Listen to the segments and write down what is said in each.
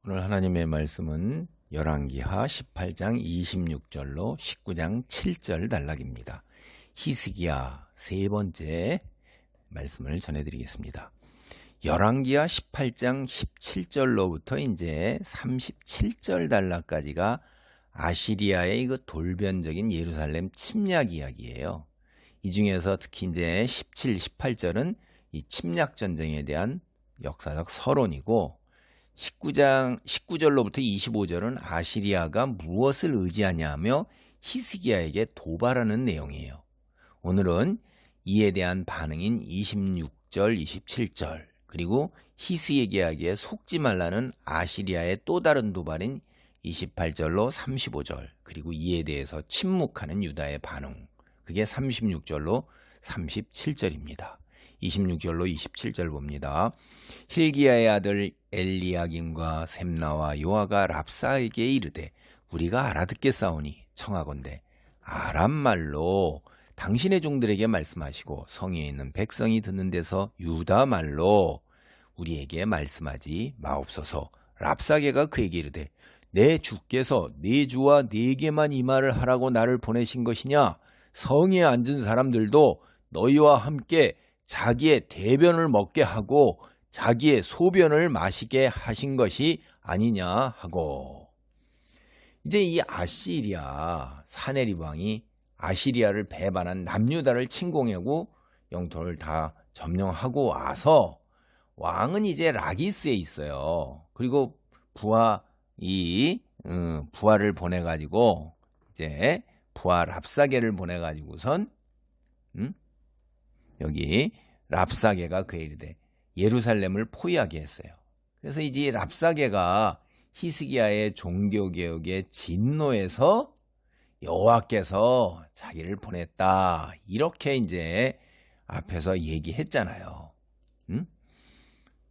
오늘 하나님의 말씀은 열왕기하 18장 26절로 19장 7절 단락입니다. 히스기야 세 번째 말씀을 전해드리겠습니다. 열왕기하 18장 17절로부터 이제 37절 단락까지가 아시리아의 그 돌변적인 예루살렘 침략 이야기예요. 이 중에서 특히 이제 17, 18절은 이 침략 전쟁에 대한 역사적 서론이고 19절로부터 25절은 아시리아가 무엇을 의지하냐며 히스기야에게 도발하는 내용이에요. 오늘은 이에 대한 반응인 26절, 27절 그리고 히스기야에게 속지 말라는 아시리아의 또 다른 도발인 28절로 35절 그리고 이에 대해서 침묵하는 유다의 반응 그게 36절로 37절입니다. 26절로 27절 봅니다. 힐기야의 아들 엘리야김과 셈나와 요아가 랍사에게 이르되 우리가 알아듣겠사오니 청하건대 아람말로 당신의 종들에게 말씀하시고 성에 있는 백성이 듣는 데서 유다말로 우리에게 말씀하지 마옵소서. 랍사게가 그에게 이르되 내 주께서 내 주와 내게만 이 말을 하라고 나를 보내신 것이냐? 성에 앉은 사람들도 너희와 함께 자기의 대변을 먹게 하고 자기의 소변을 마시게 하신 것이 아니냐 하고. 이제 이 아시리아 사네립 왕이 아시리아를 배반한 남유다를 침공하고 영토를 다 점령하고 와서 왕은 이제 라기스에 있어요. 그리고 부하를 보내가지고 이제 부하 랍사게를 보내가지고선 여기 랍사게가 그에 이르되 예루살렘을 포위하게 했어요. 그래서 이제 랍사게가 히스기야의 종교개혁의 진노에서 여호와께서 자기를 보냈다 이렇게 이제 앞에서 얘기했잖아요.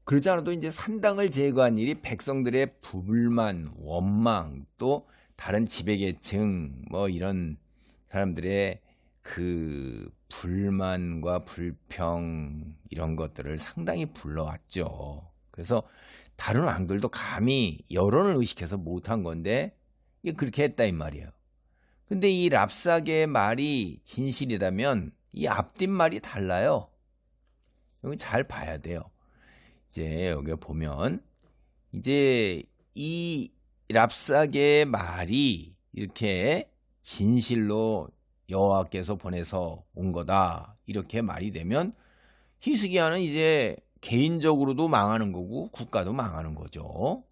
그러지 않아도 이제 산당을 제거한 일이 백성들의 불만, 원망 또 다른 지배계층 뭐 이런 사람들의 그 불만과 불평 이런 것들을 상당히 불러왔죠. 그래서 다른 왕들도 감히 여론을 의식해서 못한 건데 이게 그렇게 했다 이 말이에요. 근데 이 랍사게의 말이 진실이라면 이 앞뒷 말이 달라요. 여기 잘 봐야 돼요. 이제 여기 보면 이제 이 랍사게의 말이 이렇게 진실로 여호와께서 보내서 온 거다 이렇게 말이 되면 히스기야는 이제 개인적으로도 망하는 거고 국가도 망하는 거죠.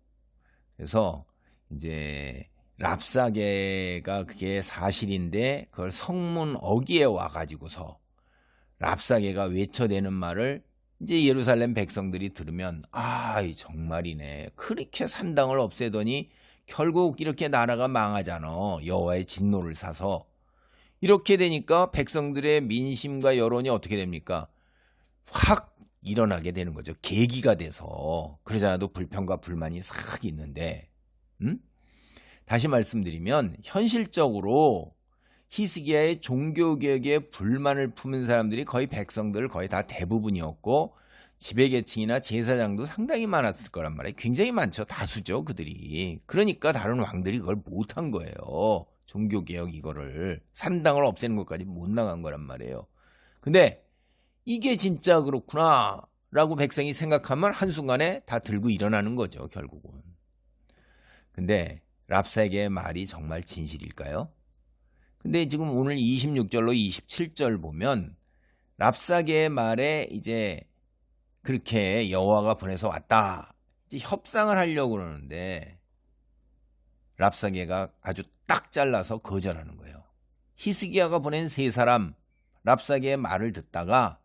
그래서 이제 랍사게가 그게 사실인데 그걸 성문 어기에 와가지고서 랍사게가 외쳐대는 말을 이제 예루살렘 백성들이 들으면 정말이네. 그렇게 산당을 없애더니 결국 이렇게 나라가 망하잖아. 여호와의 진노를 사서. 이렇게 되니까 백성들의 민심과 여론이 어떻게 됩니까? 확 일어나게 되는 거죠. 계기가 돼서. 그러지 않아도 불평과 불만이 싹 있는데 다시 말씀드리면 현실적으로 히스기야의 종교개혁에 불만을 품은 사람들이 거의 백성들 거의 다 대부분이었고 지배계층이나 제사장도 상당히 많았을 거란 말이에요. 굉장히 많죠. 다수죠 그들이. 그러니까 다른 왕들이 그걸 못한 거예요. 종교개혁 이거를 산당을 없애는 것까지 못 나간 거란 말이에요. 근데 이게 진짜 그렇구나 라고 백성이 생각하면 한순간에 다 들고 일어나는 거죠 결국은. 근데 랍사게의 말이 정말 진실일까요? 근데 지금 오늘 26절로 27절 보면 랍사게의 말에 이제 그렇게 여호와가 보내서 왔다. 이제 협상을 하려고 그러는데 랍사게가 아주 딱 잘라서 거절하는 거예요. 히스기야가 보낸 세 사람 랍사게의 말을 듣다가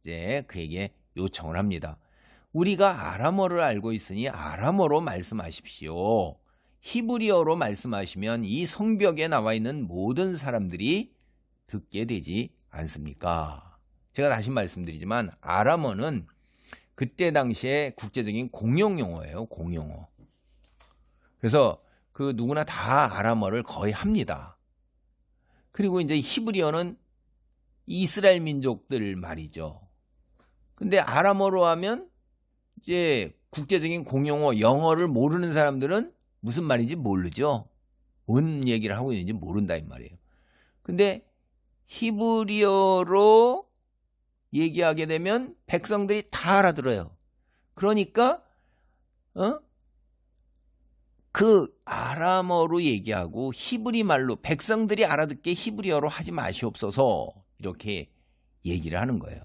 이제 그에게 요청을 합니다. 우리가 아람어를 알고 있으니 아람어로 말씀하십시오. 히브리어로 말씀하시면 이 성벽에 나와 있는 모든 사람들이 듣게 되지 않습니까? 제가 다시 말씀드리지만 아람어는 그때 당시에 국제적인 공용용어예요. 공용어. 그래서 그 누구나 다 아람어를 거의 합니다. 그리고 이제 히브리어는 이스라엘 민족들 말이죠. 근데 아람어로 하면 이제 국제적인 공용어 영어를 모르는 사람들은 무슨 말인지 모르죠. 뭔 얘기를 하고 있는지 모른다 이 말이에요. 근데 히브리어로 얘기하게 되면 백성들이 다 알아들어요. 그러니까 그 아람어로 얘기하고 히브리 말로 백성들이 알아듣게 히브리어로 하지 마시옵소서 이렇게 얘기를 하는 거예요.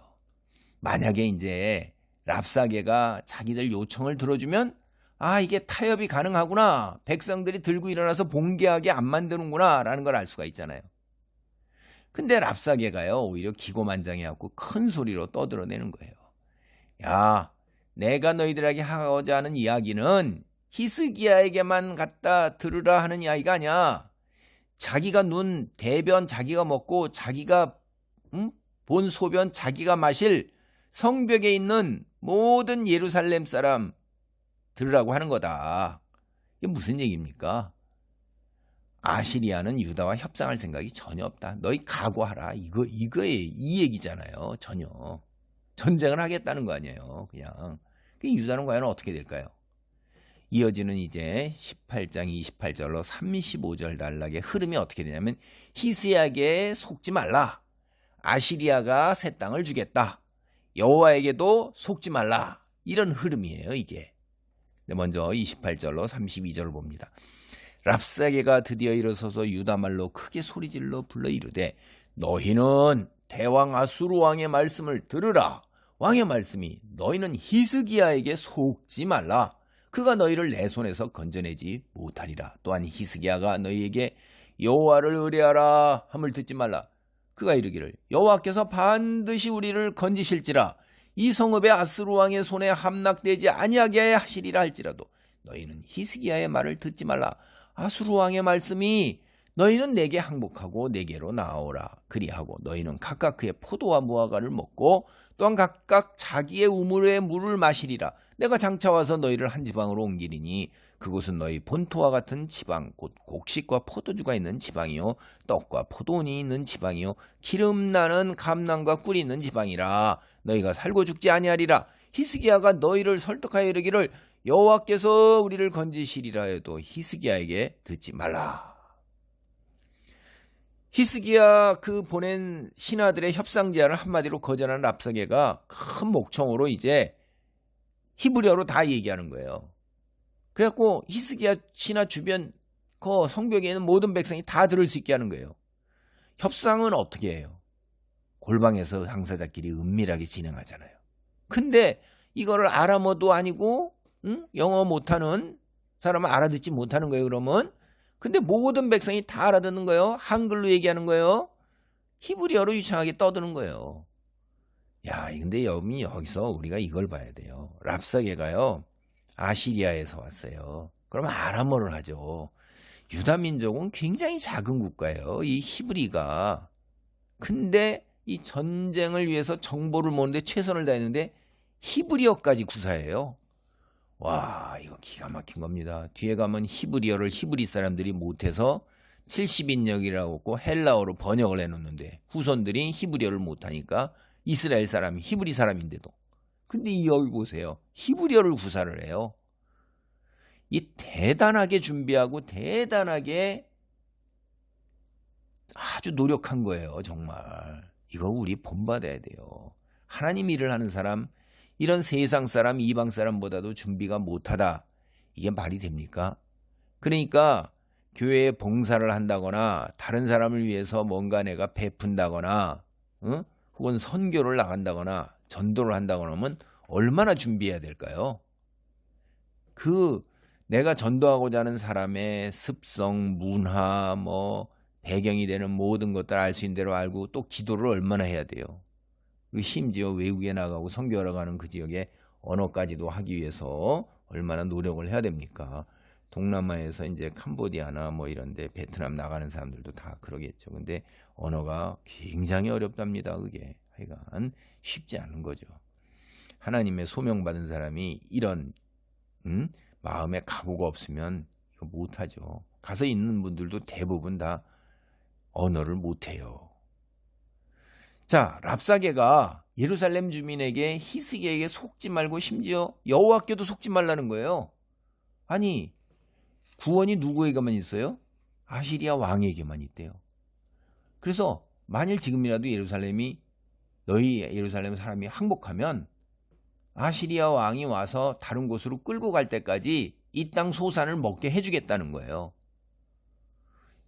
만약에 이제 랍사게가 자기들 요청을 들어주면 이게 타협이 가능하구나. 백성들이 들고 일어나서 봉기하게 안 만드는구나 라는 걸 알 수가 있잖아요. 근데 랍사게가요 오히려 기고만장해갖고 큰 소리로 떠들어내는 거예요. 야, 내가 너희들에게 하고자 하는 이야기는 히스기야에게만 갖다 들으라 하는 이야기가 아니야. 자기가 눈 대변 자기가 먹고 자기가 본 소변 자기가 마실 성벽에 있는 모든 예루살렘 사람 들으라고 하는 거다. 이게 무슨 얘기입니까? 아시리아는 유다와 협상할 생각이 전혀 없다. 너희 각오하라. 이 얘기잖아요. 전혀. 전쟁을 하겠다는 거 아니에요. 그냥. 유다는 과연 어떻게 될까요? 이어지는 이제 18장 28절로 35절 단락의 흐름이 어떻게 되냐면 히스기야에게 속지 말라. 아시리아가 새 땅을 주겠다. 여호와에게도 속지 말라. 이런 흐름이에요, 이게. 먼저 28절로 32절을 봅니다. 랍사게가 드디어 일어서서 유다말로 크게 소리질러 불러 이르되 너희는 대왕 아수르 왕의 말씀을 들으라. 왕의 말씀이 너희는 히스기야에게 속지 말라. 그가 너희를 내 손에서 건져내지 못하리라. 또한 히스기야가 너희에게 여호와를 의뢰하라 함을 듣지 말라. 그가 이르기를 여호와께서 반드시 우리를 건지실지라 이 성읍의 아수르 왕의 손에 함락되지 아니하게 하시리라 할지라도 너희는 히스기야의 말을 듣지 말라. 아수르 왕의 말씀이 너희는 내게 항복하고 내게로 나오라. 그리하고 너희는 각각 그의 포도와 무화과를 먹고 또한 각각 자기의 우물의 물을 마시리라. 내가 장차 와서 너희를 한 지방으로 옮기리니 그곳은 너희 본토와 같은 지방 곧 곡식과 포도주가 있는 지방이요 떡과 포도원이 있는 지방이요 기름 나는 감람과 꿀이 있는 지방이라. 너희가 살고 죽지 아니하리라. 히스기야가 너희를 설득하여 이르기를 여호와께서 우리를 건지시리라 해도 히스기야에게 듣지 말라. 히스기야 그 보낸 신하들의 협상 제안을 한마디로 거절한 랍사게가 큰 목청으로 이제 히브리어로 다 얘기하는 거예요. 그래갖고 히스기야 신하 주변 그 성벽에 있는 모든 백성이 다 들을 수 있게 하는 거예요. 협상은 어떻게 해요? 골방에서 당사자끼리 은밀하게 진행하잖아요. 근데 이거를 아람어도 아니고 영어 못하는 사람은 알아듣지 못하는 거예요. 그러면 근데 모든 백성이 다 알아듣는 거예요. 한글로 얘기하는 거예요. 히브리어로 유창하게 떠드는 거예요. 야, 근데 여기서 우리가 이걸 봐야 돼요. 랍사게가요 아시리아에서 왔어요. 그러면 아람어를 하죠. 유다 민족은 굉장히 작은 국가예요. 이 히브리가. 근데 이 전쟁을 위해서 정보를 모으는데 최선을 다했는데 히브리어까지 구사해요. 와, 이거 기가 막힌 겁니다. 뒤에 가면 히브리어를 히브리 사람들이 못해서 70인역이라고 했고 헬라어로 번역을 해놓는데 후손들이 히브리어를 못하니까 이스라엘 사람이 히브리 사람인데도. 근데 여기 보세요. 히브리어를 구사를 해요. 이 대단하게 준비하고 대단하게 아주 노력한 거예요. 정말. 이거 우리 본받아야 돼요. 하나님 일을 하는 사람, 이런 세상 사람, 이방 사람보다도 준비가 못하다. 이게 말이 됩니까? 그러니까 교회에 봉사를 한다거나 다른 사람을 위해서 뭔가 내가 베푼다거나 혹은 선교를 나간다거나 전도를 한다거나 하면 얼마나 준비해야 될까요? 내가 전도하고자 하는 사람의 습성, 문화, 배경이 되는 모든 것들 알 수 있는 대로 알고 또 기도를 얼마나 해야 돼요. 그리고 심지어 외국에 나가고 선교하러 가는 그 지역에 언어까지도 하기 위해서 얼마나 노력을 해야 됩니까? 동남아에서 이제 캄보디아나 이런데 베트남 나가는 사람들도 다 그러겠죠. 근데 언어가 굉장히 어렵답니다. 그게 하여간 쉽지 않은 거죠. 하나님의 소명받은 사람이 이런 마음에 각오가 없으면 이거 못하죠. 가서 있는 분들도 대부분 다 언어를 못해요. 자, 랍사게가 예루살렘 주민에게 히스기야에게 속지 말고 심지어 여호와께도 속지 말라는 거예요. 아니 구원이 누구에게만 있어요? 아시리아 왕에게만 있대요. 그래서 만일 지금이라도 너희 예루살렘 사람이 항복하면 아시리아 왕이 와서 다른 곳으로 끌고 갈 때까지 이 땅 소산을 먹게 해주겠다는 거예요.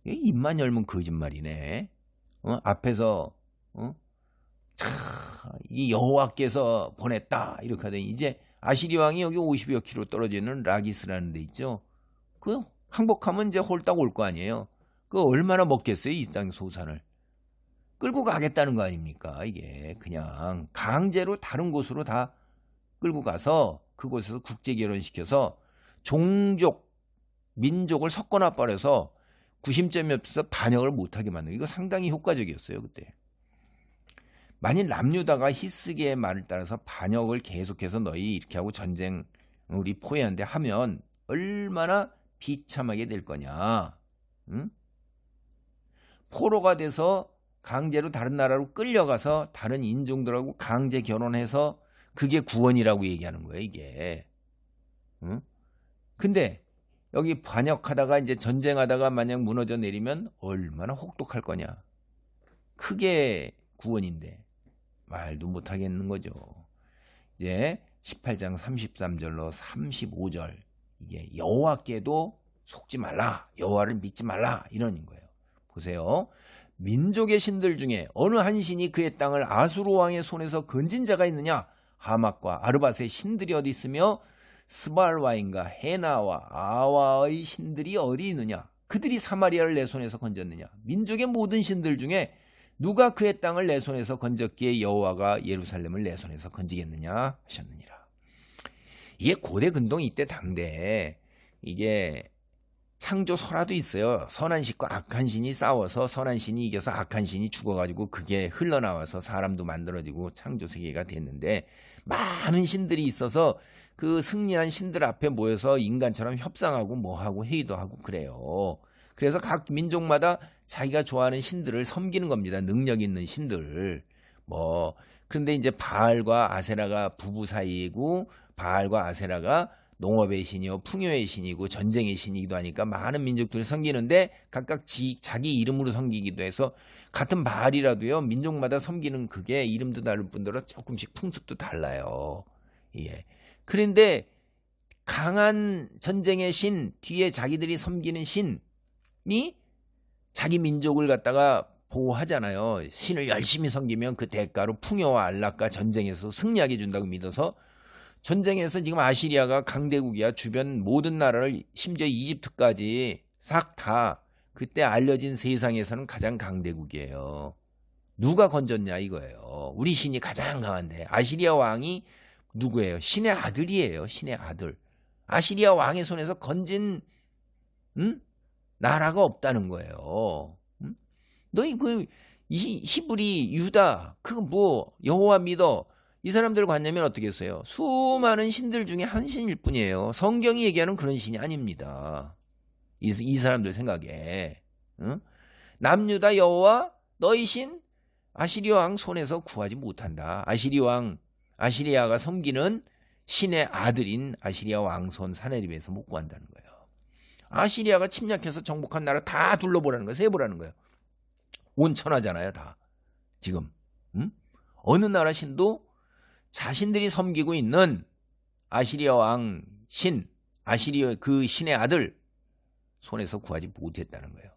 입만 열면 거짓말이네. 앞에서 이 여호와께서 보냈다 이렇게 하더니 이제 아시리아 왕이 여기 50여 킬로 떨어져 있는 라기스라는 데 있죠. 그 항복하면 이제 홀딱 올 거 아니에요. 그 얼마나 먹겠어요 이 땅 소산을. 끌고 가겠다는 거 아닙니까? 이게 그냥 강제로 다른 곳으로 다 끌고 가서 그곳에서 국제 결혼시켜서 종족, 민족을 섞어놔 버려서 구심점이 없어서 반역을 못하게 만드는 이거 상당히 효과적이었어요 그때. 만일 남유다가 히스기야의 말을 따라서 반역을 계속해서 너희 이렇게 하고 전쟁 우리 포위한데 하면 얼마나 비참하게 될 거냐. 응? 포로가 돼서 강제로 다른 나라로 끌려가서 다른 인종들하고 강제 결혼해서 그게 구원이라고 얘기하는 거예요 이게. 응? 근데 여기 반역하다가 이제 전쟁하다가 만약 무너져 내리면 얼마나 혹독할 거냐. 그게 구원인데 말도 못 하겠는 거죠. 이제 18장 33절로 35절 이게 여호와께도 속지 말라, 여호와를 믿지 말라 이런 거예요. 보세요. 민족의 신들 중에 어느 한 신이 그의 땅을 아수르 왕의 손에서 건진 자가 있느냐? 하맛과 아르밧의 신들이 어디 있으며 스발와인과 헤나와 아와의 신들이 어디 있느냐? 그들이 사마리아를 내 손에서 건졌느냐? 민족의 모든 신들 중에 누가 그의 땅을 내 손에서 건졌기에 여호와가 예루살렘을 내 손에서 건지겠느냐 하셨느니라. 이게 고대 근동 이때 당대 이게 창조 설화도 있어요. 선한 신과 악한 신이 싸워서 선한 신이 이겨서 악한 신이 죽어가지고 그게 흘러나와서 사람도 만들어지고 창조 세계가 됐는데 많은 신들이 있어서 그 승리한 신들 앞에 모여서 인간처럼 협상하고 뭐하고 회의도 하고 그래요. 그래서 각 민족마다 자기가 좋아하는 신들을 섬기는 겁니다. 능력 있는 신들. 그런데 이제 바알과 아세라가 부부 사이이고 바알과 아세라가 농업의 신이요 풍요의 신이고 전쟁의 신이기도 하니까 많은 민족들이 섬기는데 각각 자기 이름으로 섬기기도 해서 같은 바알이라도요 민족마다 섬기는 그게 이름도 다를 뿐더러 조금씩 풍습도 달라요. 예. 그런데 강한 전쟁의 신 뒤에 자기들이 섬기는 신이 자기 민족을 갖다가 보호하잖아요. 신을 열심히 섬기면 그 대가로 풍요와 안락과 전쟁에서 승리하게 준다고 믿어서 전쟁에서 지금 아시리아가 강대국이야. 주변 모든 나라를 심지어 이집트까지 싹 다 그때 알려진 세상에서는 가장 강대국이에요. 누가 건졌냐 이거예요. 우리 신이 가장 강한데 아시리아 왕이 누구예요? 신의 아들이에요. 신의 아들. 아시리아 왕의 손에서 건진 나라가 없다는 거예요. 너희 히브리 유다 그거 여호와 믿어. 이 사람들 관념은 어떻게 했어요? 수많은 신들 중에 한 신일 뿐이에요. 성경이 얘기하는 그런 신이 아닙니다. 이 사람들 생각에. 남유다 여호와 너희 신 아시리아 왕 손에서 구하지 못한다. 아시리아가 섬기는 신의 아들인 아시리아 왕손 사네립에서 못 구한다는 거예요. 아시리아가 침략해서 정복한 나라 다 둘러보라는 거예요. 세보라는 거예요. 온천하잖아요. 다. 지금. 어느 나라 신도 자신들이 섬기고 있는 아시리아 왕 신, 아시리아 그 신의 아들 손에서 구하지 못했다는 거예요.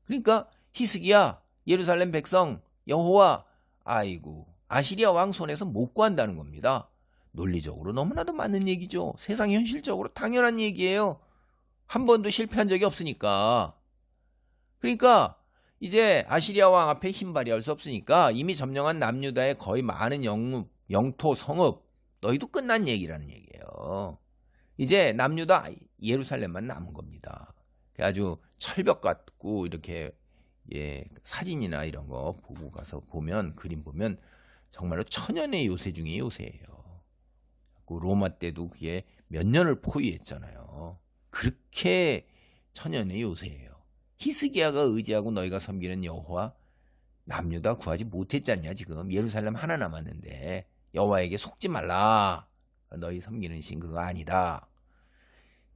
그러니까 히스기야, 예루살렘 백성, 여호와, 아이고 아시리아 왕 손에서 못 구한다는 겁니다. 논리적으로 너무나도 맞는 얘기죠. 세상 현실적으로 당연한 얘기예요. 한 번도 실패한 적이 없으니까. 그러니까 이제 아시리아 왕 앞에 힘 발휘할 수 없으니까 이미 점령한 남유다의 거의 많은 영토 성읍 너희도 끝난 얘기라는 얘기예요. 이제 남유다 예루살렘만 남은 겁니다. 아주 철벽 같고 이렇게 사진이나 이런 거 보고 가서 보면 그림 보면 정말로 천연의 요새 중에 요새예요. 로마 때도 그게 몇 년을 포위했잖아요. 그렇게 천연의 요새예요. 히스기야가 의지하고 너희가 섬기는 여호와 남녀 다 구하지 못했지 않냐 지금. 예루살렘 하나 남았는데 여호와에게 속지 말라. 너희 섬기는 신 그거 아니다.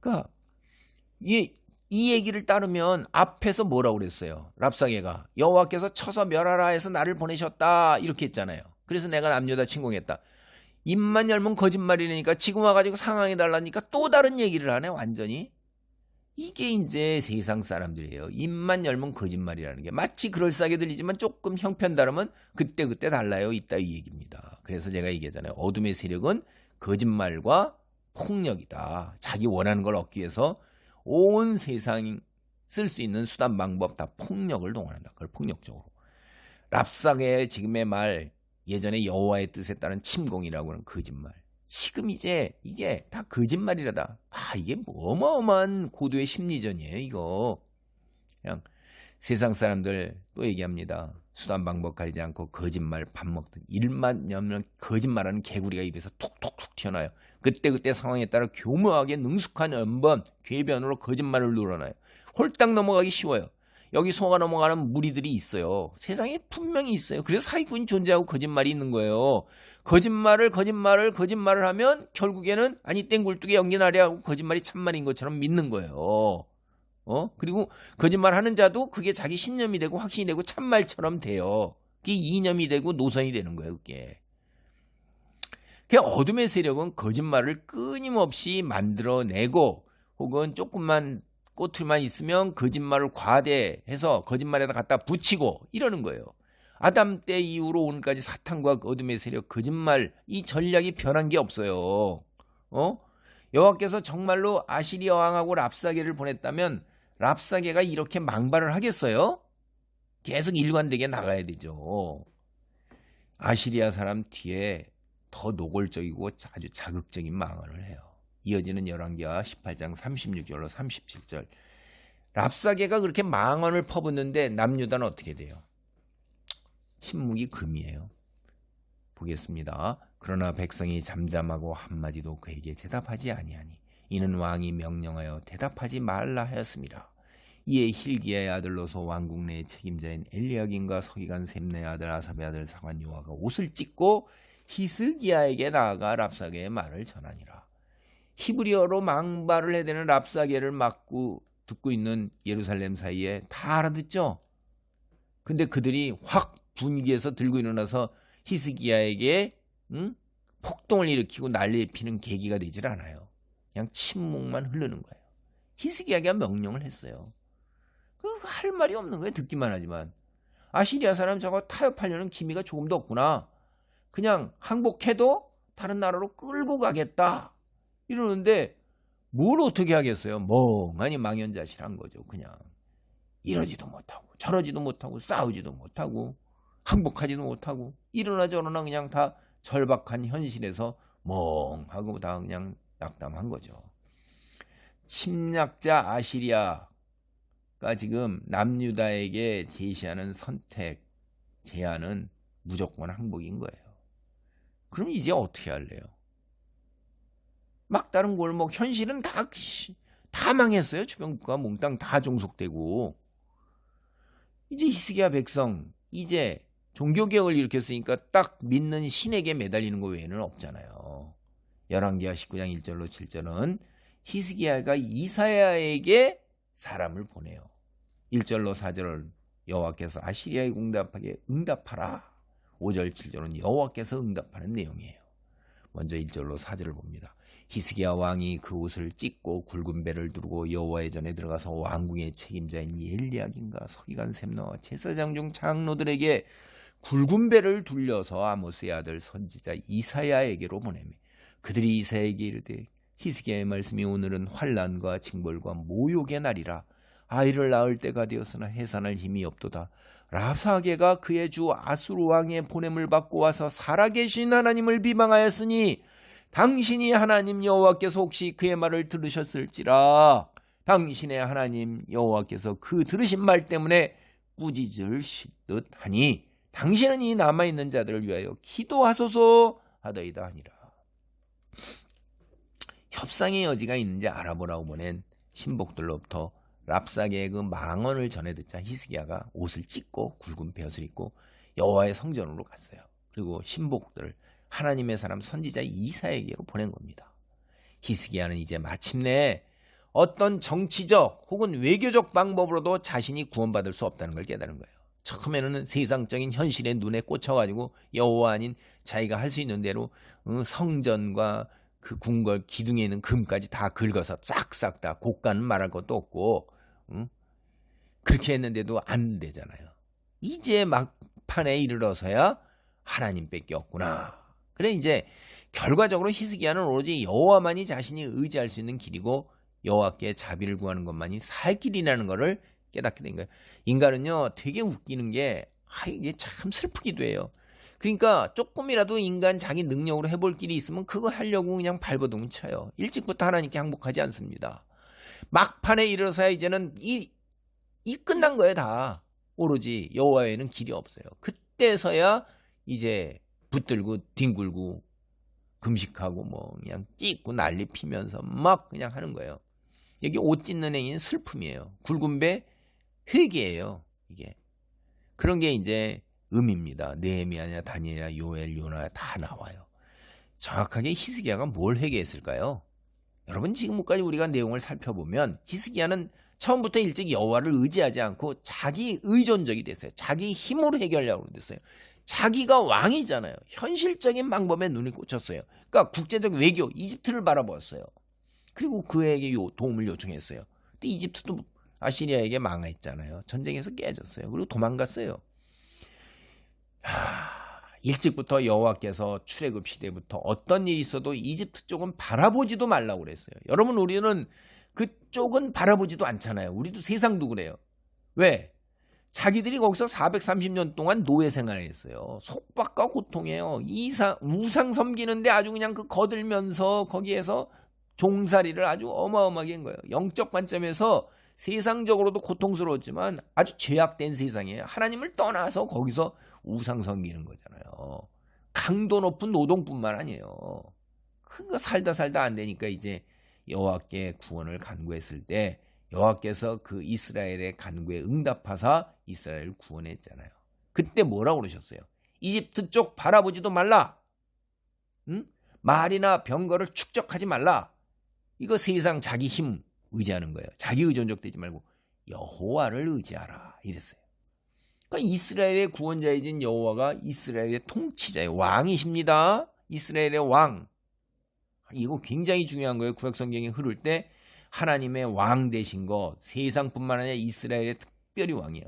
그러니까 이 얘기를 따르면 앞에서 뭐라고 그랬어요? 랍사게가 여호와께서 쳐서 멸하라 해서 나를 보내셨다 이렇게 했잖아요. 그래서 내가 남녀 다 침공했다. 입만 열면 거짓말이니까 지금 와가지고 상황이 달라니까 또 다른 얘기를 하네 완전히. 이게 이제 세상 사람들이에요. 입만 열면 거짓말이라는 게 마치 그럴싸하게 들리지만 조금 형편 다르면 그때그때 달라요. 있다 이 얘기입니다. 그래서 제가 얘기하잖아요. 어둠의 세력은 거짓말과 폭력이다. 자기 원하는 걸 얻기 위해서 온 세상 쓸 수 있는 수단 방법 다 폭력을 동원한다. 그걸 폭력적으로. 랍사게의 지금의 말 예전에 여호와의 뜻에 따른 침공이라고 하는 거짓말. 지금 이제 이게 다 거짓말이라다. 이게 어마어마한 고도의 심리전이에요 이거. 그냥 세상 사람들 또 얘기합니다. 수단 방법 가리지 않고 거짓말 밥 먹든 일만 열면 거짓말하는 개구리가 입에서 툭툭툭 튀어나와요. 그때그때 상황에 따라 교묘하게 능숙한 연번 궤변으로 거짓말을 늘어나요. 홀딱 넘어가기 쉬워요. 여기 속아 넘어가는 무리들이 있어요. 세상에 분명히 있어요. 그래서 사기꾼이 존재하고 거짓말이 있는 거예요. 거짓말을 하면 결국에는 아니 땡굴뚝에 연기나리 하고 거짓말이 참말인 것처럼 믿는 거예요. 그리고 거짓말하는 자도 그게 자기 신념이 되고 확신이 되고 참말처럼 돼요. 그게 이념이 되고 노선이 되는 거예요. 그게 어둠의 세력은 거짓말을 끊임없이 만들어내고 혹은 조금만 꼬투리만 있으면 거짓말을 과대해서 거짓말에다 갖다 붙이고 이러는 거예요. 아담 때 이후로 오늘까지 사탄과 어둠의 세력 거짓말 이 전략이 변한 게 없어요. 여호와께서 정말로 아시리아 왕하고 랍사게를 보냈다면 랍사게가 이렇게 망발을 하겠어요? 계속 일관되게 나가야 되죠. 아시리아 사람 뒤에 더 노골적이고 아주 자극적인 망언을 해요. 이어지는 열왕기하 18장 36절로 37절. 랍사게가 그렇게 망언을 퍼붓는데 남유다는 어떻게 돼요? 침묵이 금이에요. 보겠습니다. 그러나 백성이 잠잠하고 한마디도 그에게 대답하지 아니하니 이는 왕이 명령하여 대답하지 말라 하였습니다. 이에 힐기야의 아들로서 왕국 내의 책임자인 엘리야김과 서기관 셈네의 아들 아삽의 아들 사관 요아가 옷을 찢고 히스기야에게 나아가 랍사게의 말을 전하니라. 히브리어로 망발을 해대는 랍사게를 막고 듣고 있는 예루살렘 사이에 다 알아듣죠. 근데 그들이 확 분기에서 들고 일어나서 히스기야에게 폭동을 일으키고 난리 피는 계기가 되질 않아요. 그냥 침묵만 흐르는 거예요. 히스기야가 명령을 했어요. 할 말이 없는 거예요. 듣기만 하지만. 아시리아 사람 저거 타협하려는 기미가 조금도 없구나. 그냥 항복해도 다른 나라로 끌고 가겠다. 이러는데 뭘 어떻게 하겠어요. 멍하니 망연자실한 거죠. 그냥 이러지도 못하고 저러지도 못하고 싸우지도 못하고 항복하지도 못하고 이러나 저러나 그냥 다 절박한 현실에서 멍하고 다 그냥 낙담한 거죠. 침략자 아시리아가 지금 남유다에게 제시하는 선택, 제안은 무조건 항복인 거예요. 그럼 이제 어떻게 할래요? 막다른 골목, 현실은 다 망했어요. 주변 국가 몽땅 다 종속되고. 이제 히스기야 백성, 이제 종교개혁을 일으켰으니까 딱 믿는 신에게 매달리는 거 외에는 없잖아요. 열왕기하 19장 1절로 7절은 히스기야가 이사야에게 사람을 보내요. 1절로 4절은 여호와께서 아시리아에 응답하게 응답하라. 5절 7절은 여호와께서 응답하는 내용이에요. 먼저 1절로 4절을 봅니다. 히스기야 왕이 그 옷을 찢고 굵은 배를 두르고 여호와의 전에 들어가서 왕궁의 책임자인 엘리야김과 서기관 셈나와 제사장 중 장로들에게 굵은 배를 둘려서 아모스의 아들 선지자 이사야에게로 보내매 그들이 이사야에게 이르되 히스기야의 말씀이 오늘은 환난과 징벌과 모욕의 날이라. 아이를 낳을 때가 되었으나 해산할 힘이 없도다. 랍사게가 그의 주 아수르 왕의 보냄을 받고 와서 살아계신 하나님을 비방하였으니 당신이 하나님 여호와께서 혹시 그의 말을 들으셨을지라. 당신의 하나님 여호와께서 그 들으신 말 때문에 꾸짖으시듯 하니 당신은 이 남아있는 자들을 위하여 기도하소서 하더이다 하니라. 협상의 여지가 있는지 알아보라고 보낸 신복들로부터 랍사게의 그 망언을 전해 듣자 히스기야가 옷을 찢고 굵은 베옷을 입고 여호와의 성전으로 갔어요. 그리고 신복들을 하나님의 사람 선지자 이사야에게로 보낸 겁니다. 히스기야는 이제 마침내 어떤 정치적 혹은 외교적 방법으로도 자신이 구원받을 수 없다는 걸 깨달은 거예요. 처음에는 세상적인 현실에 눈에 꽂혀가지고 여호와 아닌 자기가 할 수 있는 대로 성전과 그 궁궐 기둥에 있는 금까지 다 긁어서 싹싹 다 고가는 말할 것도 없고 그렇게 했는데도 안 되잖아요. 이제 막판에 이르러서야 하나님밖에 없구나. 그래 이제 결과적으로 히스기야는 오로지 여호와만이 자신이 의지할 수 있는 길이고 여호와께 자비를 구하는 것만이 살 길이라는 것을 깨닫게 된 거예요. 인간은요 되게 웃기는 게 이게 참 슬프기도 해요. 그러니까 조금이라도 인간 자기 능력으로 해볼 길이 있으면 그거 하려고 그냥 발버둥 쳐요. 일찍부터 하나님께 항복하지 않습니다. 막판에 이르러서야 이제는 이 끝난 거예요 다. 오로지 여호와 외에는 길이 없어요. 그때서야 이제 붙들고 뒹굴고 금식하고 뭐 그냥 찢고 난리 피면서 막 그냥 하는 거예요. 여기 옷 찢는 행위는 슬픔이에요. 굵은 배 회개예요. 이게 그런 게 이제 음입니다. 느헤미야냐 다니엘이나 요엘 요나 다 나와요. 정확하게 히스기야가 뭘 회개했을까요? 여러분 지금까지 우리가 내용을 살펴보면 히스기야는 처음부터 일찍 여호와를 의지하지 않고 자기 의존적이 됐어요. 자기 힘으로 해결하려고 됐어요. 자기가 왕이잖아요. 현실적인 방법에 눈이 꽂혔어요. 그러니까 국제적 외교 이집트를 바라보았어요. 그리고 그에게 도움을 요청했어요. 근데 이집트도 아시리아에게 망했잖아요. 전쟁에서 깨졌어요. 그리고 도망갔어요. 일찍부터 여호와께서 출애굽 시대부터 어떤 일이 있어도 이집트 쪽은 바라보지도 말라고 그랬어요. 여러분 우리는 그쪽은 바라보지도 않잖아요. 우리도 세상도 그래요. 왜? 자기들이 거기서 430년 동안 노예 생활을 했어요. 속박과 고통이에요. 우상 섬기는데 아주 그냥 거들면서 거기에서 종살이를 아주 어마어마하게 한 거예요. 영적 관점에서 세상적으로도 고통스러웠지만 아주 죄악된 세상이에요. 하나님을 떠나서 거기서 우상 섬기는 거잖아요. 강도 높은 노동뿐만 아니에요. 그거 살다 안 되니까 이제 여호와께 구원을 간구했을 때 여호와께서 그 이스라엘의 간구에 응답하사 이스라엘을 구원했잖아요. 그때 뭐라고 그러셨어요? 이집트 쪽 바라보지도 말라. 말이나 병거를 축적하지 말라. 이거 세상 자기 힘 의지하는 거예요. 자기 의존적 되지 말고 여호와를 의지하라 이랬어요. 그러니까 이스라엘의 구원자이신 여호와가 이스라엘의 통치자예요. 왕이십니다. 이스라엘의 왕. 이거 굉장히 중요한 거예요. 구약성경이 흐를 때 하나님의 왕 되신 거 세상뿐만 아니라 이스라엘의 특별히 왕이에요.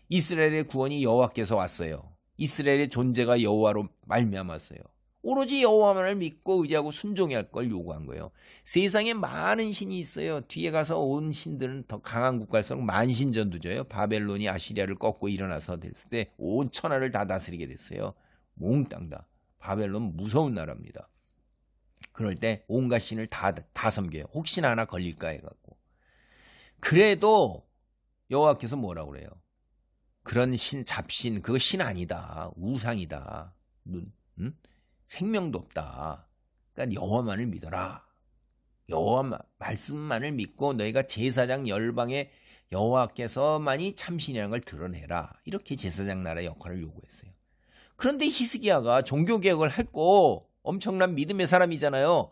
이스라엘의 구원이 여호와께서 왔어요. 이스라엘의 존재가 여호와로 말미암았어요. 오로지 여호와만을 믿고 의지하고 순종해야 할 걸 요구한 거예요. 세상에 많은 신이 있어요. 뒤에 가서 온 신들은 더 강한 국가일수록 만신전두져요. 바벨론이 아시리아를 꺾고 일어나서 됐을 때 온 천하를 다 다스리게 됐어요. 몽땅 다. 바벨론 무서운 나라입니다. 그럴 때 온갖 신을 다 섬겨요. 혹시나 하나 걸릴까 해갖고. 그래도 여호와께서 뭐라고 그래요? 그런 잡신 그거 신 아니다. 우상이다. 생명도 없다. 그러니까 여호와만을 믿어라. 여호와 말씀만을 믿고 너희가 제사장 열방에 여호와께서만이 참신이라는 걸 드러내라. 이렇게 제사장 나라 역할을 요구했어요. 그런데 히스기야가 종교개혁을 했고 엄청난 믿음의 사람이잖아요.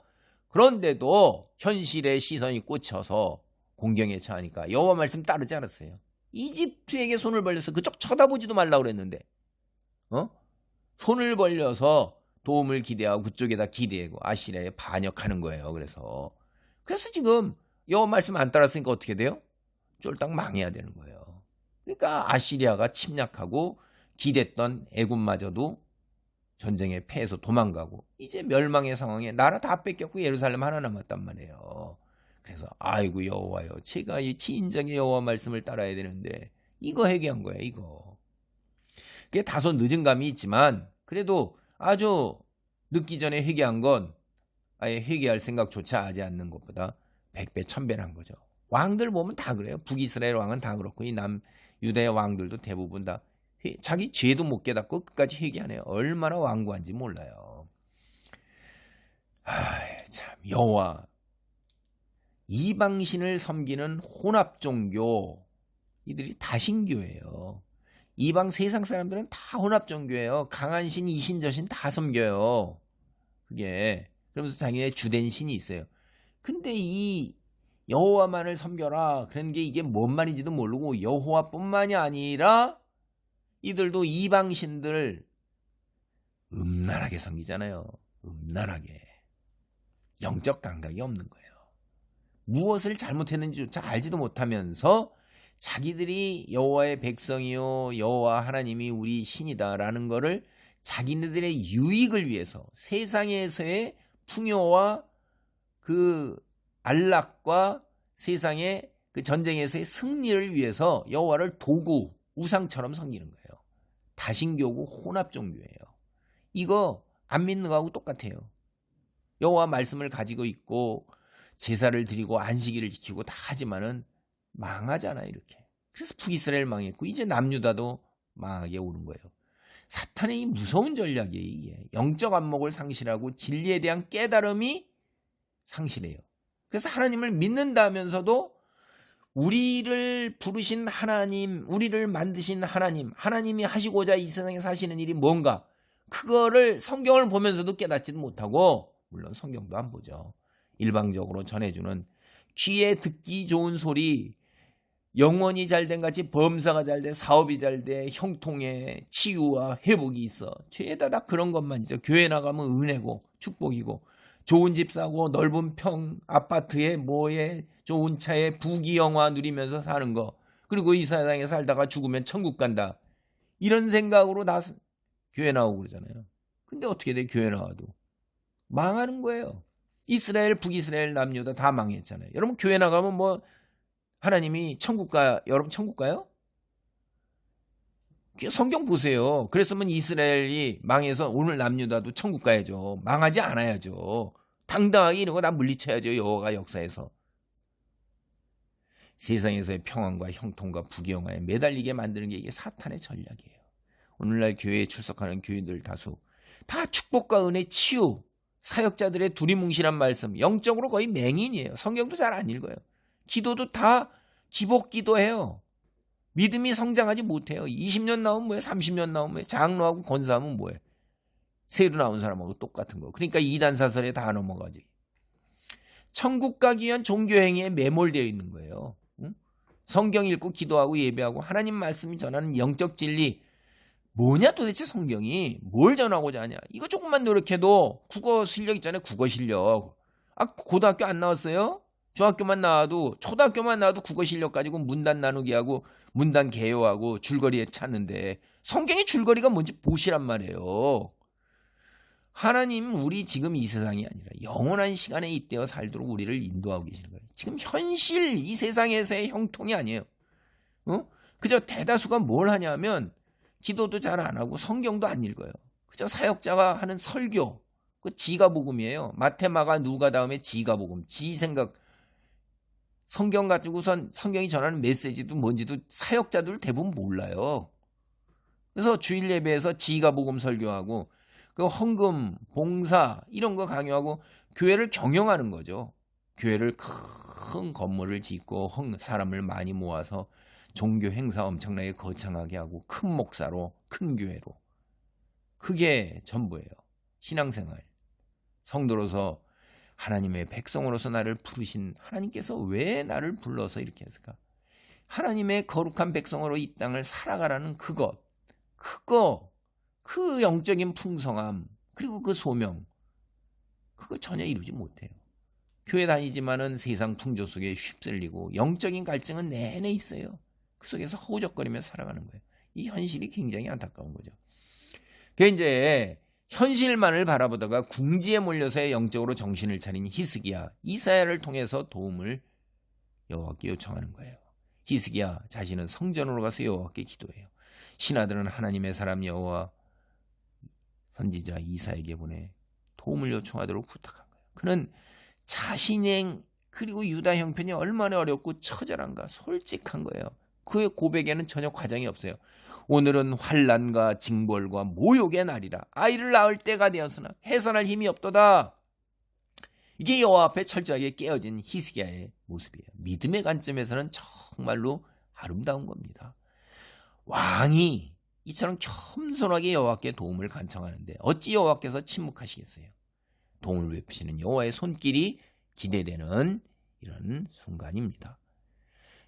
그런데도 현실의 시선이 꽂혀서 공경에 처하니까 여호와 말씀 따르지 않았어요. 이집트에게 손을 벌려서 그쪽 쳐다보지도 말라고 그랬는데 손을 벌려서 도움을 기대하고 그쪽에다 기대고 아시리아에 반역하는 거예요. 그래서 지금 여호와 말씀 안 따랐으니까 어떻게 돼요? 쫄딱 망해야 되는 거예요. 그러니까 아시리아가 침략하고 기댔던 애굽마저도 전쟁에 패해서 도망가고 이제 멸망의 상황에 나라 다 뺏겼고 예루살렘 하나 남았단 말이에요. 그래서 아이고 여호와요, 제가 이 진정의 여호와 말씀을 따라야 되는데 이거 회개한 거예요. 이거 그게 다소 늦은 감이 있지만 그래도 아주 늦기 전에 회개한 건 아예 회개할 생각조차 하지 않는 것보다 100배 1000배란 거죠. 왕들 보면 다 그래요. 북이스라엘 왕은 다 그렇고 이 남유다의 왕들도 대부분 다 자기 죄도 못 깨닫고 끝까지 회개하네요. 얼마나 완고한지 몰라요. 참 여호와 이방신을 섬기는 혼합종교, 이들이 다신교예요. 이방 세상 사람들은 다 혼합종교예요. 강한 신, 이신, 저신 다 섬겨요. 그게 그러면서 자기네 주된 신이 있어요. 근데 이 여호와만을 섬겨라 그런 게 이게 뭔 말인지도 모르고, 여호와뿐만이 아니라 이들도 이방신들 음란하게 섬기잖아요. 음란하게. 영적 감각이 없는 거예요. 무엇을 잘못했는지조차 알지도 못하면서 자기들이 여호와의 백성이요, 여호와 하나님이 우리 신이다라는 거를 자기네들의 유익을 위해서, 세상에서의 풍요와 그 안락과 세상의 그 전쟁에서의 승리를 위해서 여호와를 도구, 우상처럼 섬기는 거예요. 다신교고 혼합종교예요. 이거 안 믿는 거하고 똑같아요. 여호와 말씀을 가지고 있고 제사를 드리고 안식일을 지키고 다 하지만은 망하잖아요, 이렇게. 그래서 북이스라엘 망했고 이제 남유다도 망하게 오른 거예요. 사탄의 이 무서운 전략이에요, 이게. 영적 안목을 상실하고 진리에 대한 깨달음이 상실해요. 그래서 하나님을 믿는다면서도 우리를 부르신 하나님, 우리를 만드신 하나님, 하나님이 하시고자 이 세상에 사시는 일이 뭔가, 그거를 성경을 보면서도 깨닫지도 못하고, 물론 성경도 안 보죠. 일방적으로 전해주는 귀에 듣기 좋은 소리, 영원히 잘된 같이 범사가 잘돼, 사업이 잘돼, 형통에 치유와 회복이 있어. 죄다 다 그런 것만이죠. 교회 나가면 은혜고 축복이고, 좋은 집 사고 넓은 평 아파트에 뭐에 좋은 차에 부귀영화 누리면서 사는 거, 그리고 이 세상에 살다가 죽으면 천국 간다, 이런 생각으로 교회 나오고 그러잖아요. 근데 어떻게 돼? 교회 나와도 망하는 거예요. 이스라엘, 북이스라엘, 남유다 다 망했잖아요. 여러분 교회 나가면 뭐 하나님이 천국 가, 여러분 천국 가요? 성경 보세요. 그랬으면 이스라엘이 망해서 오늘 남유다도 천국 가야죠. 망하지 않아야죠. 당당하게 이런 거 다 물리쳐야죠, 여호와가 역사에서. 세상에서의 평안과 형통과 부귀영화에 매달리게 만드는 게 이게 사탄의 전략이에요. 오늘날 교회에 출석하는 교인들 다수 다 축복과 은혜, 치유, 사역자들의 두리뭉실한 말씀, 영적으로 거의 맹인이에요. 성경도 잘 안 읽어요. 기도도 다 기복 기도해요. 믿음이 성장하지 못해요. 20년 나오면 뭐예요? 30년 나오면 뭐예요? 장로하고 권사하면 뭐예요? 새로 나온 사람하고 똑같은 거. 그러니까 이단사설에 다 넘어가지. 천국 가기 위한 종교행위에 매몰되어 있는 거예요. 응? 성경 읽고 기도하고 예배하고 하나님 말씀이 전하는 영적 진리, 뭐냐 도대체 성경이 뭘 전하고자 하냐. 이거 조금만 노력해도 국어 실력 있잖아요. 국어 실력. 고등학교 안 나왔어요? 중학교만 나와도, 초등학교만 나와도 국어 실력 가지고 문단 나누기 하고 문단 개요하고 줄거리에 찾는데, 성경의 줄거리가 뭔지 보시란 말이에요. 하나님, 우리 지금 이 세상이 아니라 영원한 시간에 잇대어 살도록 우리를 인도하고 계시는 거예요. 지금 현실 이 세상에서의 형통이 아니에요. 그저 대다수가 뭘 하냐면 기도도 잘 안 하고 성경도 안 읽어요. 그저 사역자가 하는 설교, 그 지가복음이에요. 마태, 마가, 누가 다음에 지가복음, 지 생각. 성경 가지고선 성경이 전하는 메시지도 뭔지도 사역자들 대부분 몰라요. 그래서 주일 예배에서 지가복음 설교하고 그 헌금, 봉사 이런 거 강요하고 교회를 경영하는 거죠. 교회를 큰 건물을 짓고 사람을 많이 모아서 종교 행사 엄청나게 거창하게 하고 큰 목사로, 큰 교회로. 그게 전부예요. 신앙생활. 성도로서 하나님의 백성으로서 나를 부르신 하나님께서 왜 나를 불러서 이렇게 했을까? 하나님의 거룩한 백성으로 이 땅을 살아가라는 그것, 그 영적인 풍성함, 그리고 그 소명, 그거 전혀 이루지 못해요. 교회 다니지만은 세상 풍조 속에 휩쓸리고 영적인 갈증은 내내 있어요. 그 속에서 허우적거리며 살아가는 거예요. 이 현실이 굉장히 안타까운 거죠. 그 이제 현실만을 바라보다가 궁지에 몰려서 영적으로 정신을 차린 히스기야, 이사야를 통해서 도움을 여호와께 요청하는 거예요. 히스기야 자신은 성전으로 가서 여호와께 기도해요. 신하들은 하나님의 사람 여호와 선지자 이사야에게 보내 도움을 요청하도록 부탁한 거예요. 그는 자신의 그리고 유다 형편이 얼마나 어렵고 처절한가 솔직한 거예요. 그의 고백에는 전혀 과장이 없어요. 오늘은 환난과 징벌과 모욕의 날이라. 아이를 낳을 때가 되었으나 해산할 힘이 없도다. 이게 여호와 앞에 철저하게 깨어진 히스기야의 모습이에요. 믿음의 관점에서는 정말로 아름다운 겁니다. 왕이 이처럼 겸손하게 여호와께 도움을 간청하는데 어찌 여호와께서 침묵하시겠어요? 도움을 베푸시는 여호와의 손길이 기대되는 이런 순간입니다.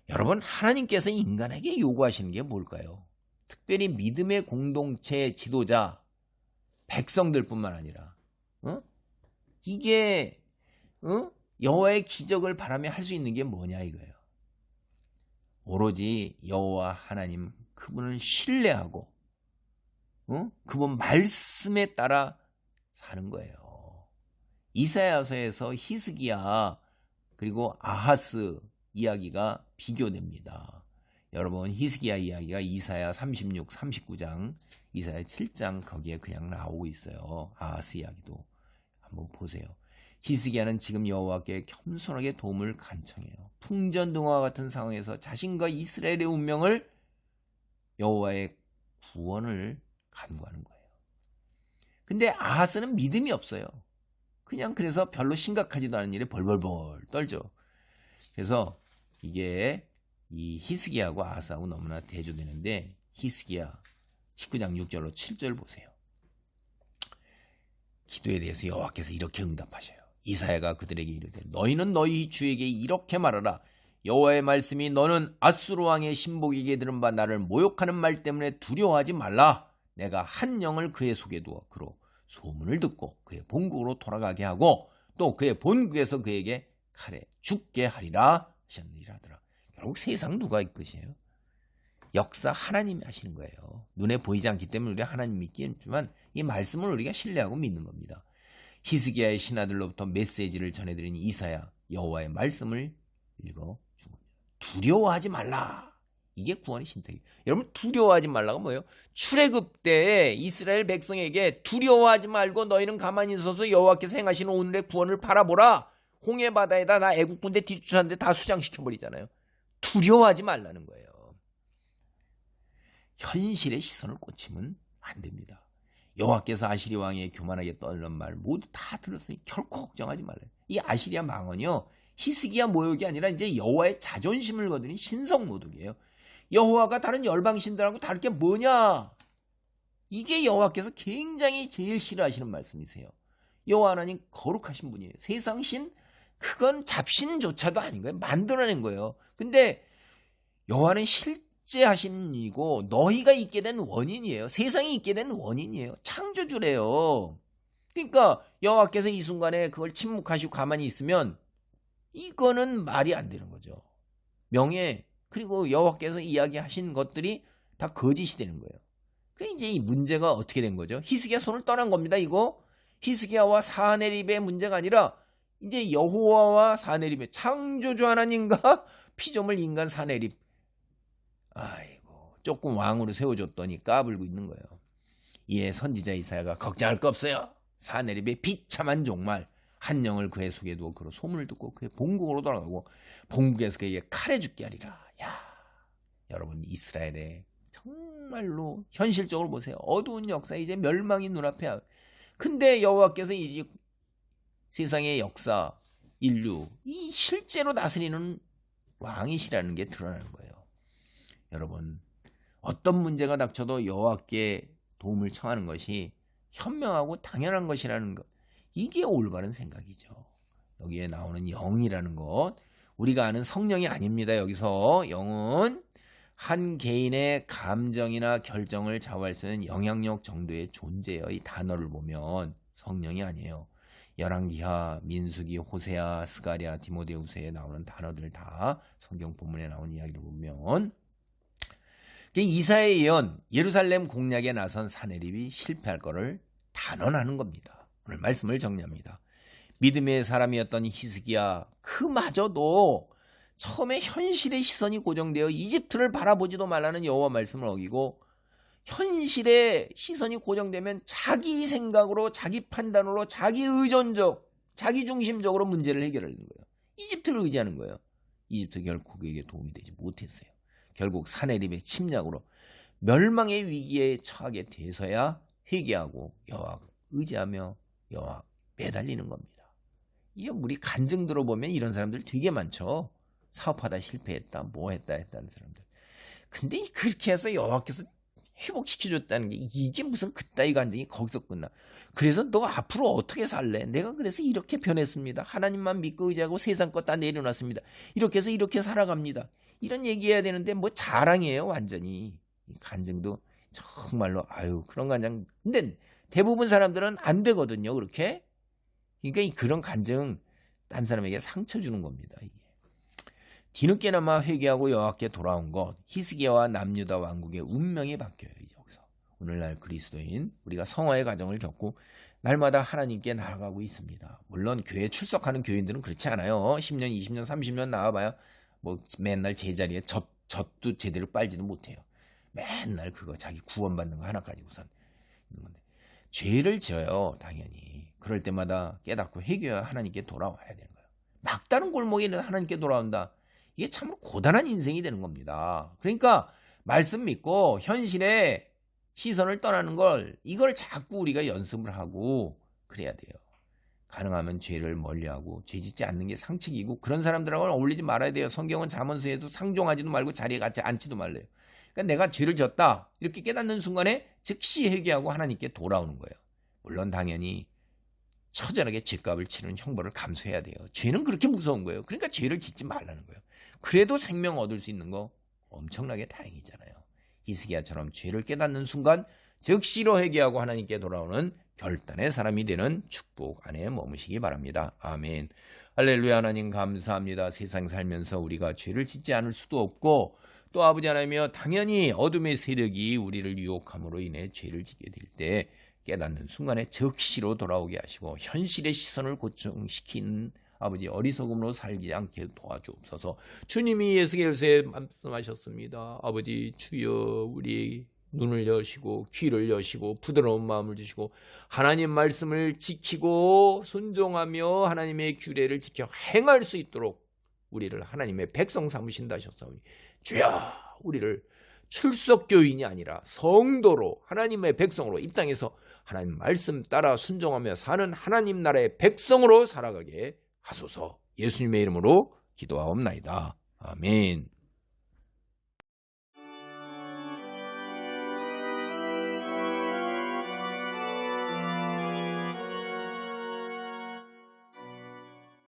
여러분, 하나님께서 인간에게 요구하시는 게 뭘까요? 특별히 믿음의 공동체 지도자, 백성들뿐만 아니라 이게 여호와의 기적을 바라며 할 수 있는 게 뭐냐 이거예요. 오로지 여호와 하나님 그분을 신뢰하고 그분 말씀에 따라 사는 거예요. 이사야서에서 히스기야 그리고 아하스 이야기가 비교됩니다. 여러분, 히스기야 이야기가 이사야 36, 39장, 이사야 7장 거기에 그냥 나오고 있어요. 아하스 이야기도 한번 보세요. 히스기야는 지금 여호와께 겸손하게 도움을 간청해요. 풍전등화와 같은 상황에서 자신과 이스라엘의 운명을 여호와의 구원을 간구하는 거예요. 근데 아하스는 믿음이 없어요. 그냥 그래서 별로 심각하지도 않은 일에 벌벌벌 떨죠. 그래서 이게 이 히스기야하고 아하스하고 너무나 대조되는데 히스기야 19장 6절로 7절 보세요. 기도에 대해서 여호와께서 이렇게 응답하셔요. 이사야가 그들에게 이르되 너희는 너희 주에게 이렇게 말하라. 여호와의 말씀이 너는 아수르 왕의 신복에게 들은 바 나를 모욕하는 말 때문에 두려워하지 말라. 내가 한 영을 그의 속에 두어 그로 소문을 듣고 그의 본국으로 돌아가게 하고 또 그의 본국에서 그에게 칼에 죽게 하리라 하셨느니라 하더라. 결국 세상 누가 이끄세요? 역사 하나님이 하시는 거예요. 눈에 보이지 않기 때문에 우리가 하나님 믿기는 이 말씀을 우리가 신뢰하고 믿는 겁니다. 히스기야의 신하들로부터 메시지를 전해드린 이사야 여호와의 말씀을 읽어 준 겁니다. 두려워하지 말라. 이게 구원의 신탁이에요. 여러분, 두려워하지 말라가 뭐예요? 출애굽 때 이스라엘 백성에게 두려워하지 말고 너희는 가만히 있어서 여호와께서 행하시는 오늘의 구원을 바라보라. 홍해 바다에다 나 애국 군대 뒤쫓았는데 다 수장시켜버리잖아요. 두려워하지 말라는 거예요. 현실의 시선을 꽂히면 안 됩니다. 여호와께서 아시리 왕의 교만하게 떠는 말 모두 다 들었으니 결코 걱정하지 말라요. 이 아시리아 망언이요, 히스기야 모욕이 아니라 이제 여호와의 자존심을 거두는 신성 모독이에요. 여호와가 다른 열방신들하고 다를 게 뭐냐? 이게 여호와께서 굉장히 제일 싫어하시는 말씀이세요. 여호와 하나님 거룩하신 분이에요. 세상 신 그건 잡신조차도 아닌 거예요. 만들어낸 거예요. 근데 여호와는 실제 하시는 이고 너희가 있게 된 원인이에요. 세상이 있게 된 원인이에요. 창조주래요. 그러니까 여호와께서 이 순간에 그걸 침묵하시고 가만히 있으면 이거는 말이 안 되는 거죠. 명예 그리고 여호와께서 이야기하신 것들이 다 거짓이 되는 거예요. 그래 이제 이 문제가 어떻게 된 거죠? 히스기야 손을 떠난 겁니다. 이거 히스기야와 사네립의 문제가 아니라 이제 여호와와 사네립의 창조주 하나님과 피조물 인간 사네립. 아이고 조금 왕으로 세워줬더니 까불고 있는 거예요. 이에 선지자 이사야가 걱정할 거 없어요. 사네립의 비참한 종말 한 영을 그의 속에 두어 그로 소문을 듣고 그의 본국으로 돌아가고 본국에서 그에게 칼에 죽게 하리라. 야, 여러분 이스라엘의 정말로 현실적으로 보세요. 어두운 역사 이제 멸망이 눈앞에. 근데 여호와께서 이 세상의 역사 인류 이 실제로 다스리는 왕이시라는 게 드러나는 거예요. 여러분 어떤 문제가 닥쳐도 여호와께 도움을 청하는 것이 현명하고 당연한 것이라는 것, 이게 올바른 생각이죠. 여기에 나오는 영이라는 것, 우리가 아는 성령이 아닙니다. 여기서 영은 한 개인의 감정이나 결정을 좌우할 수 있는 영향력 정도의 존재예요. 이 단어를 보면 성령이 아니에요. 열왕기하, 민수기, 호세아, 스가랴, 디모데후서에 나오는 단어들 다 성경 본문에 나오는 이야기를 보면 이사야의 예언, 예루살렘 공략에 나선 사네립이 실패할 거를 단언하는 겁니다. 오늘 말씀을 정리합니다. 믿음의 사람이었던 히스기야 그마저도 처음에 현실의 시선이 고정되어 이집트를 바라보지도 말라는 여호와 말씀을 어기고 현실의 시선이 고정되면 자기 생각으로 자기 판단으로 자기 의존적 자기 중심적으로 문제를 해결하는 거예요. 이집트를 의지하는 거예요. 이집트 결국 그에게 도움이 되지 못했어요. 결국 사네립의 침략으로 멸망의 위기에 처하게 돼서야 회개하고 여호와 의지하며 여호와 매달리는 겁니다. 이게 우리 간증 들어보면 이런 사람들 되게 많죠. 사업하다 실패했다, 뭐 했다 했다는 사람들. 근데 그렇게 해서 여호와께서 회복시켜줬다는 게 이게 무슨 그따위 간증이 거기서 끝나. 그래서 너 앞으로 어떻게 살래? 내가 그래서 이렇게 변했습니다. 하나님만 믿고 의지하고 세상 것 다 내려놨습니다. 이렇게 해서 이렇게 살아갑니다. 이런 얘기해야 되는데 뭐 자랑이에요 완전히. 간증도 정말로 아유 그런 간증. 근데 대부분 사람들은 안 되거든요 그렇게. 그러니까 그런 간증 딴 사람에게 상처 주는 겁니다. 이게. 뒤늦게나마 회개하고 여호와께 돌아온 것 히스기야와 남유다 왕국의 운명이 바뀌어요. 여기서 오늘날 그리스도인 우리가 성화의 과정을 겪고 날마다 하나님께 나아가고 있습니다. 물론 교회 출석하는 교인들은 그렇지 않아요. 10년, 20년, 30년 나와봐야 뭐 맨날 제자리에 젖도 제대로 빨지도 못해요. 맨날 그거 자기 구원받는 거 하나 가지고선 있는 건데 죄를 지어요 당연히. 그럴 때마다 깨닫고 회개해야 하나님께 돌아와야 되는 거예요. 막다른 골목에는 하나님께 돌아온다. 이게 참 고단한 인생이 되는 겁니다. 그러니까 말씀 믿고 현실에 시선을 떠나는 이걸 자꾸 우리가 연습을 하고 그래야 돼요. 가능하면 죄를 멀리하고 죄 짓지 않는 게 상책이고 그런 사람들하고는 어울리지 말아야 돼요. 성경은 잠언서에도 상종하지도 말고 자리에 같이 앉지도 말래요. 그러니까 내가 죄를 졌다 이렇게 깨닫는 순간에 즉시 회개하고 하나님께 돌아오는 거예요. 물론 당연히 처절하게 죄값을 치르는 형벌을 감수해야 돼요. 죄는 그렇게 무서운 거예요. 그러니까 죄를 짓지 말라는 거예요. 그래도 생명 얻을 수 있는 거 엄청나게 다행이잖아요. 히스기야처럼 죄를 깨닫는 순간 즉시로 회개하고 하나님께 돌아오는 결단의 사람이 되는 축복 안에 머무시기 바랍니다. 아멘. 할렐루야. 하나님 감사합니다. 세상 살면서 우리가 죄를 짓지 않을 수도 없고 또 아버지 하나님이여 당연히 어둠의 세력이 우리를 유혹함으로 인해 죄를 짓게 될 때 깨닫는 순간에 즉시로 돌아오게 하시고 현실의 시선을 고정시킨 아버지 어리석음으로 살지 않게 도와주옵소서. 주님이 예수께서 말씀하셨습니다. 아버지 주여 우리 눈을 여시고 귀를 여시고 부드러운 마음을 주시고 하나님 말씀을 지키고 순종하며 하나님의 규례를 지켜 행할 수 있도록 우리를 하나님의 백성 삼으신다 하셨사오니 주여 우리를 출석교인이 아니라 성도로 하나님의 백성으로 이 땅에서 하나님 말씀 따라 순종하며 사는 하나님 나라의 백성으로 살아가게 하소서. 예수님의 이름으로 기도하옵나이다. 아멘.